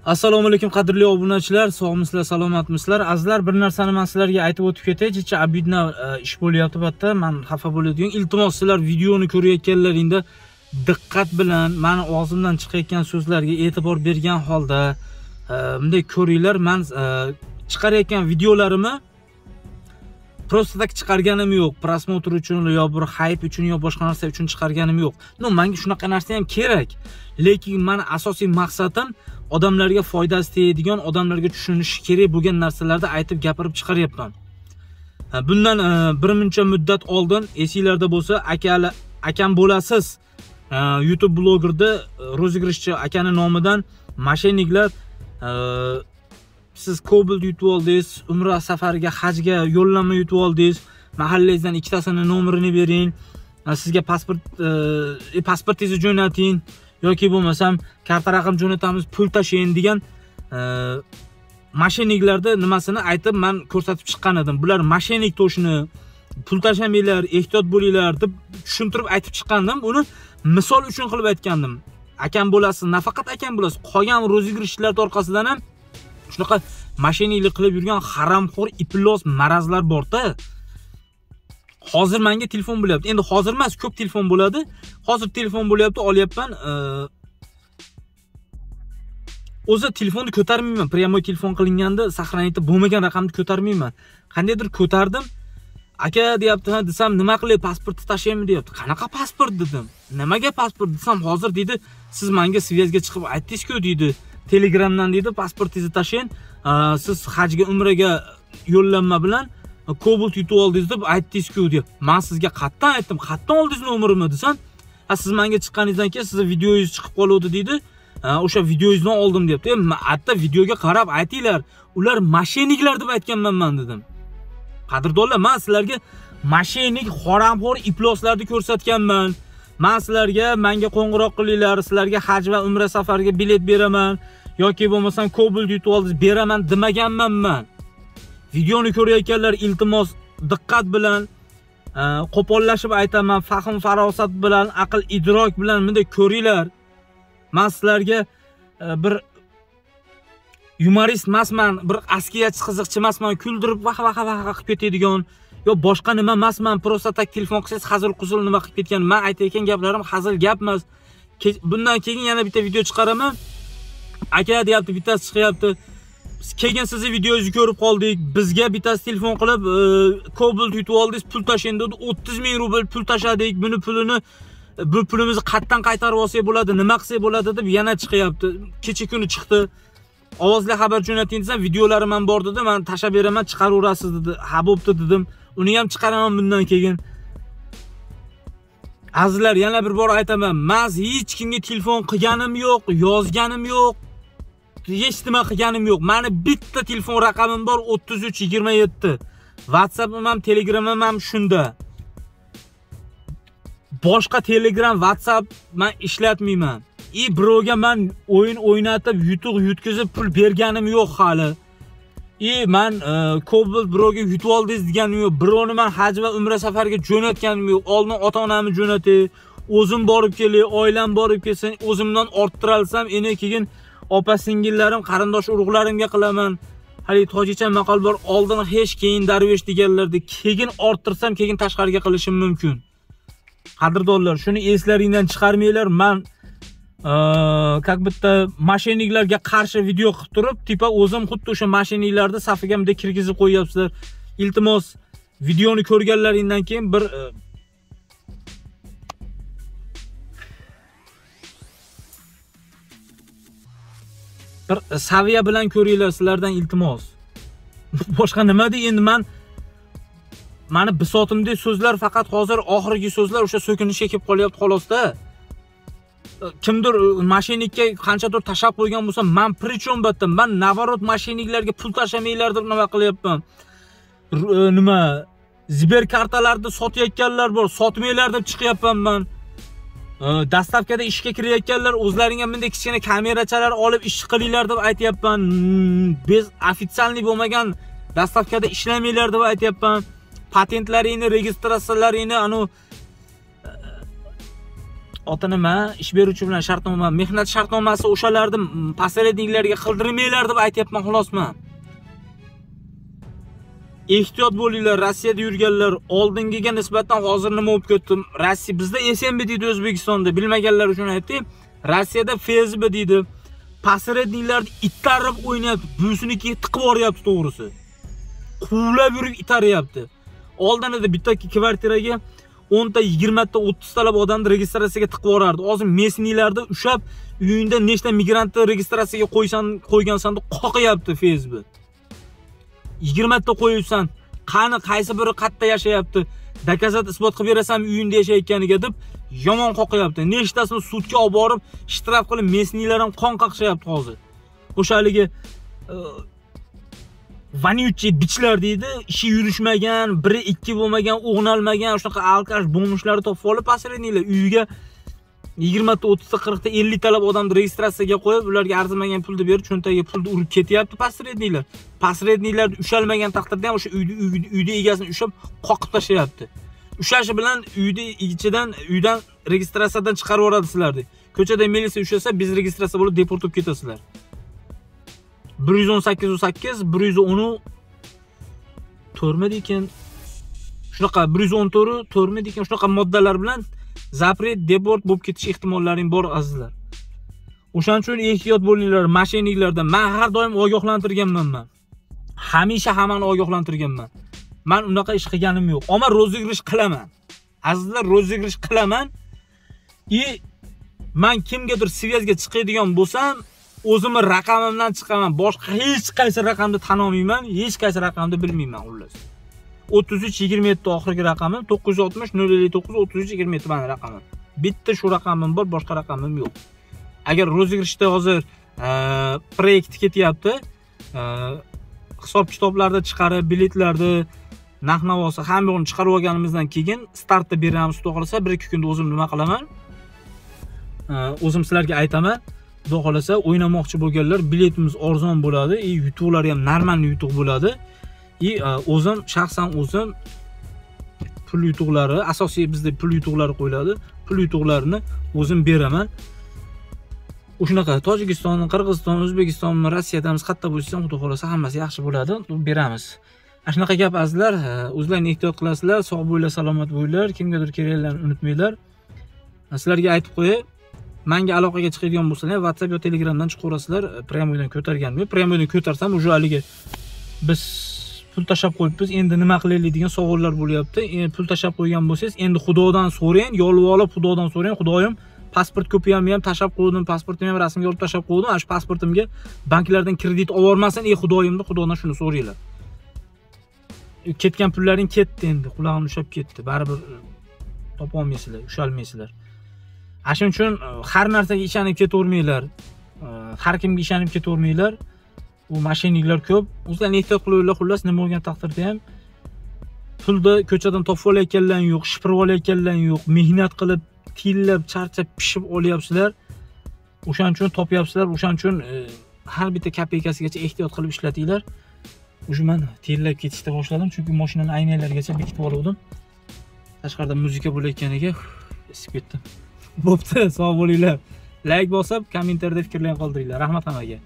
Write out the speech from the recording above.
Assalomu alaykum qadrli obunachilar, sog'misizlar, salomatmisizlar? Azizlar, bir narsani men sizlarga aytib o'tib ketay. Jicha abidna ish bo'lyapti bu yerda. Men xafa bo'ladigan. Iltimos sizlar videoni ko'rayotganlaringda diqqat bilan meni og'zimdan chiqayotgan so'zlarga e'tibor bergan holda bunday ko'ringlar. Men chiqarayotgan videolarimni просто tak chiqarganim yo'q. Prosmotr uchun yo bir hype uchun yo boshqa narsa uchun chiqarganim yo'q. Menga shunaqa narsa ham kerak. Lekin meni asosiy maqsadim odamlarga foydasi tegadigan, odamlarga tushunishi kerak bo'lgan narsalarni aytib gapirib chiqaryapman. Bundan birmuncha muddat oldin esinglarda bo'lsa, akam bo'lasiz YouTube blogerda rozыгрышchi akani nomidan mashinniklar siz Cobalt yutib oldingiz, umra safariga, hajga yo'llanma yutib oldingiz, mahallangizdan ikkitasini nomerini bering, sizga pasportingizni jo'nating yoki bo'lmasam karta raqam jo'natamiz, pul tashlang degan mashinniklarda nimasini aytib men ko'rsatib chiqqan edim. Bular mashinnik to'shini, pul tashamanglar, ehtiyot bo'linglar deb tushuntirib aytib chiqqandim. Uni misol uchun qilib aytgandim. Akam bo'lasiz, nafaqat akam bo'lasiz, qolgan rozыгрышchilar orqasidan ham shunaqa mashinniklik qilib yurgan haramxo'r iplos marazlar bor-da. Hozir menga telefon bo'lyapti. Endi hozir emas, ko'p telefon bo'ladi. Hozir telefon bo'lyapti, olyapman. O'zi telefonni ko'tarmayman. Pryamoy telefon qilinganda saqlanib bo'lmagan raqamni ko'tarmayman. Qandaydir ko'tardim. Aka deyapti, desam, nima qilay, pasportni tashlaymi deyapti. Qanaqa pasport dedim. Nimaga pasport desam, hozir dedi, siz menga svязga chiqib aytdingiz-ku dedi. Telegramdan dedi, pasportingizni tashlang. Siz hajga, umraga yo'llanma bilan Cobalt yutib oldingiz deb aytdingiz-ku deb. Men sizga qattan aytdim, qattan oldingiz nomerimni desam, siz menga chiqqaningizdan keyin sizni videoyingiz chiqib qoldi dedi. O'sha videoyingizdan oldim debdi. Hatta videoga qarab aytinglar, ular mashinniklar deb aytganman men dedim. Qadrdonlar, men sizlarga mashinnik, haramxo'r iploslarni ko'rsatganman. Men sizlarga menga qo'ng'iroq qilinglar, sizlarga haj va umra safariga bilet beraman yoki bo'lmasam Cobalt yutib oldingiz beraman demaganman men. Videoni ko'rayotganlar iltimos diqqat bilan qo'pollashib aytaman, fahm farosat bilan, aql idrok bilan bunday ko'ringlar. Men sizlarga bir yumorist emasman, bir askiyachi qiziqchi emasman, kuldirib vaha qilib ketadigan yo boshqa nima emasman, prosta tak telefon qilsangiz hazil-quzul nima qilib ketgan. Men aytayotgan gaplarim hazil gap emas. Bundan keyin yana bitta video chiqaraman. Aka deyapti, bittasi chiqyapti. Keyin sizni videoyingizni ko'rib qoldik. Bizga bittasi telefon qilib, Cobalt yutib oldingiz, pul tashlang dedi. 30 ming rubl pul tashladik. Buni pulini bu pulimizni qatdan qaytarib olsak bo'ladi, nima qilsak bo'ladi deb yana chiqyapti. Kecha kuni chiqdi. Ovozli xabar jo'nating desam, videolarim ham bor dedi. Men tashab beraman, chiqaraverasiz dedi. Ha, bo'pti dedim. Uni ham chiqaraman bundan keyin. Azizlar, yana bir bor aytaman. Men hech kimga telefon qilganim yo'q, yozganim yo'q. Hech nima qilganim yo'q. Meni bitta telefon raqamim bor 3327. WhatsApp'im ham, Telegram'im ham shunda. Boshqa Telegram, WhatsApp men ishlatmayman. Birovga men o'yin o'ynatib, yutuq yutkizib pul berganim yo'q hali. Men Cobalt birovga yutib oldingiz deganim yo'q. Birovni men haj va umra safariga jo'natganim yo'q. Oldin ota-onamni jo'natay, o'zim borib kelay, oilam borib kelsin, o'zimdan orttiralsam, endi keyin opa-singillarim, qarindosh urug'larimga qilaman. Hali tojikcha maqol bor, oldin hech, keyin darvesh deganlarda, keyin orttirsam, keyin tashqariga qilishim mumkin. Qadrdonlar, shuni eslaringdan chiqarmanglar. Men как будто mashinniklarga qarshi video qilib turib, tipa o'zim xuddi o'sha mashinniklarni safiga bunday kirgizib qo'yapsizlar. Iltimos, videoni ko'rganlaringdan keyin bir saviya bilan ko'ringlar, sizlardan iltimos. Boshqa nima dey, endi meni bisotimdek so'zlar faqat hozir oxirgi so'zlar o'sha so'kinishga kelib qolyapti xolos-da. Kimdir mashinnikka qanchadir tashab qo'ygan bo'lsa, men prichom batdim. Men navarot mashinniklarga pul tashamanglar deb nima qilyapman. Nima Sber kartalarni sotayotganlar bor, sotmanglar deb chiqyapman men. Dastavkada ishga kirayotganlar o'zlaringga bunday kichkina kamerachalar olib ish qilinglar deb aytayapman. Biz ofitsialniy bo'lmagan dastavkada ishlamanglar deb aytayapman. Patentlaringni, registratsiyalaringni, ota nima ish beruvchi bilan shartnoma, mehnat shartnomasi o'shalarni posredniklarga qildirmanglar deb aytayapman xolosman. Ehtiyot bo'linglar, Rossiyada yurganlar. Oldingiga nisbatan hozir nima bo'lib ketdi? Rossiya bizda SMB deydi O'zbekistonda, bilmaganlar uchun aytdim. Rossiyada FSB deydi. Posredniklarni ittarib o'ynayapti, busuniki tiqib boryapti to'g'risi. Quvlab yurib itaryapti. Oldinda bitta kvartiraga 10 ta, 20 ta, 30 talab odamni registratsiyaga tiqib borardi. Hozir mesniklarda ushab, uyingda nechta migrantni registratsiyaga qo'ygansan deb qoqyapti FSB. 20 ta qo'yibsan, qani qaysi biri qayerda yashayapti, dokazat isbot qilib berasan uyingda yashayotganiga deb yomon qoqyapti. Nechtasini sudga olib borib, shtraf qilib mesniklar ham qon qaqshyapti hozir. O'shaligi Vanyuchi bichlar deydi, ishi yurishmagan, 1-2 bo'lmagan, o'g'nalmagan, shunaqa alkash bomishlarni topib olib posredniklar uyiga 20 ta, 30 ta, 40 ta, 50 talab odamni registratsiyaga qo'yib, ularga arzimagan pulni berib, cho'ntagiga pulni urib ketyapti posredniklar. Posredniklar ushalmagan taqdirda ham o'sha uyda egasini ushab qoqib tashlayapti. Ushlashi bilan uydan registratsiyadan chiqarib yuboradi sizlarni. Ko'chada militsiya ushlasa, biz registratsiya bo'lib deport bo'lib ketasizlar. 118 110 to'rmidi ekan. Shunaqa 114 to'rmidi ekan. Shunaqa moddalar bilan zapret, deport bo'lib ketish ehtimollaring bor azizlar. O'shaning uchun ehtiyot bo'linglar mashinliklardan. Men har doim ogohlantirganman men. Hamisha hammani ogohlantirganman. Men unaqa ish qilganim yo'q. Ammo rozigrish qilaman. Azizlar, rozigrish qilaman. Men kimgadir svязga chiqadigan bo'lsam, o'zimni raqamimdan chiqaman. Boshqa hech qaysi raqamni tana olmayman, hech qaysi raqamni bilmayman xullas. 3327 oxirgi raqamim, 960 059 3327 meni raqamim. Bitta shu raqamim bor, boshqa raqamim yo'q. Agar rozigrishda hozir proyekt ketyapti, hisob kitoblarda chiqarib, biletlarni narx-navosi hammasini chiqarib olganimizdan keyin startda beramiz, xudo xolasa 1-2 kunda o'zim nima qilaman? O'zim sizlarga aytaman. Xudo xolasa o'ynamoqchi bo'lganlar biletimiz arzon bo'ladi, yutuqlar ham normal yutuq bo'ladi. O'zim shaxsan o'zim pul yutuqlari, asosiy bizda pul yutuqlari qo'yiladi. Pul yutuqlarini o'zim beraman. O'shunaqa Tojikiston, Qirg'iziston, O'zbekiston, Rossiyadamiz qayerda bo'lsa ham xudo xolasa hammasi yaxshi bo'ladi, beramiz. Shunaqa gap azizlar, o'zlaringiz ehtiyot qilasizlar, sog' bo'linglar, salomat bo'linglar, kimgadir keraklarni unutmanglar. Sizlarga aytib qo'yay, menga aloqaga chiqadigan bo'lsalar, WhatsApp yo Telegramdan chiqaverasizlar, pryamoydan ko'targanman. Pryamoydan ko'tarsam, o'sha haligi biz pul tashab qo'yibmiz, endi nima qilaylik degan savollar bo'lyapti. Pul tashab qo'ygan bo'lsangiz, endi Xudodan so'rang, yolvorib Xudodan so'rang. Xudoyim, pasport kopiyamni ham tashab qo'ydim, pasportimni ham rasmga olib tashab qo'ydim. Shu pasportimga banklardan kredit olib olmasin, Xudoyimni Xudodan shuni so'raylar. Ketgan pullaring ketdi endi, qulog'im ushab ketdi. Baribir topa olmaysizlar, ushalmaysizlar. Shuning uchun har narsaga ishonib ketavermanglar. Har kimga ishonib ketavermanglar. Bu mashinliklar ko'p. O'zlaringiz ehtiyot qilinglar, xullas nima bo'lgan taqdirda ham pulni ko'chadan topib olayotganlar yo'q, shipirib olayotganlar yo'q. Mehnat qilib, tillab, charchab, pishib olyapsizlar. O'shaning uchun topyapsizlar. O'shaning uchun har bitta kopeykasigacha ehtiyot qilib ishlatinglar. O'sha men tillab ketishda boshladim, chunki mashinani aynalargacha bekitib oldim. Tashqarida muzika bo'layotganiga isib ketdim. Bo'pti, sog' bo'linglar. Like bosib, kommentariyada fikrlaringizni qoldiringlar. Rahmat hammaga.